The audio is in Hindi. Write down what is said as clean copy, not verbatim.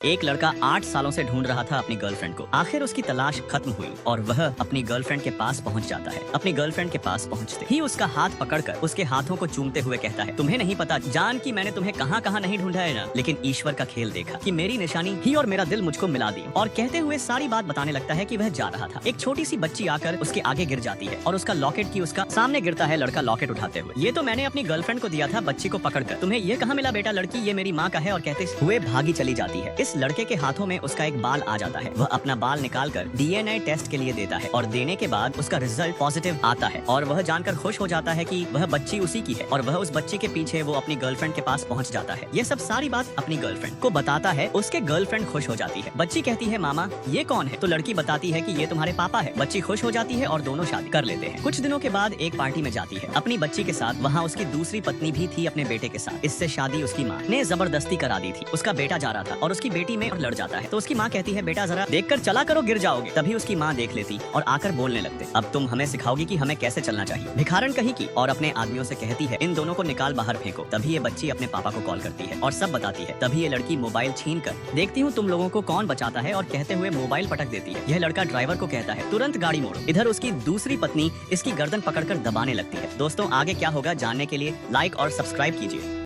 एक लड़का 8 सालों से ढूंढ रहा था अपनी गर्लफ्रेंड को। आखिर उसकी तलाश खत्म हुई और वह अपनी गर्लफ्रेंड के पास पहुंच जाता है। अपनी गर्लफ्रेंड के पास पहुंचते ही उसका हाथ पकड़कर उसके हाथों को चूमते हुए कहता है, तुम्हें नहीं पता जान कि मैंने तुम्हें कहां कहां नहीं ढूंढा है ना, लेकिन ईश्वर का खेल देखा कि मेरी निशानी ही और मेरा दिल मुझको मिला दी। और कहते हुए सारी बात बताने लगता है कि वह जा रहा था। एक छोटी सी बच्ची आकर उसके आगे गिर जाती है और उसका लॉकेट की उसका सामने गिरता है। लड़का लॉकेट उठाते हुए, ये तो मैंने अपनी गर्लफ्रेंड को दिया था बच्ची को पकड़कर, तुम्हें ये कहाँ मिला बेटा? लड़की, ये मेरी माँ का है। और कहते हुए भागी चली जाती है। इस लड़के के हाथों में उसका एक बाल आ जाता है। वह अपना बाल निकालकर डीएनए टेस्ट के लिए देता है और देने के बाद उसका रिजल्ट पॉजिटिव आता है और वह जानकर खुश हो जाता है कि वह बच्ची उसी की है और वह उस बच्ची के पीछे वो अपनी गर्लफ्रेंड के पास पहुंच जाता है। ये सब सारी बात अपनी गर्लफ्रेंड को बताता है। उसके गर्लफ्रेंड खुश हो जाती है। बच्ची कहती है, मामा ये कौन है? तो लड़की बताती है कि ये तुम्हारे पापा है। बच्ची खुश हो जाती है और दोनों शादी कर लेते हैं। कुछ दिनों के बाद एक पार्टी में जाती है अपनी बच्ची के साथ। वहाँ उसकी दूसरी पत्नी भी थी अपने बेटे के साथ। इससे शादी उसकी माँ ने जबरदस्ती करा दी थी। उसका बेटा जा रहा था और उसकी बेटी में लड़ जाता है। तो उसकी माँ कहती है, बेटा जरा देखकर चला करो, गिर जाओगे। तभी उसकी माँ देख लेती और आकर बोलने लगते, अब तुम हमें सिखाओगी कि हमें कैसे चलना चाहिए। भिखारन कहीं की और अपने आदमियों से कहती है, इन दोनों को निकाल बाहर फेंको। तभी ये बच्ची अपने पापा को कॉल करती है और सब बताती है। तभी ये लड़की मोबाइल छीन कर, देखती हूँ तुम लोगों को कौन बचाता है, और कहते हुए मोबाइल पटक देती है। यह लड़का ड्राइवर को कहता है, तुरंत गाड़ी मोड़ो। इधर उसकी दूसरी पत्नी इसकी गर्दन पकड़कर दबाने लगती है। दोस्तों आगे क्या होगा जानने के लिए लाइक और सब्सक्राइब कीजिए।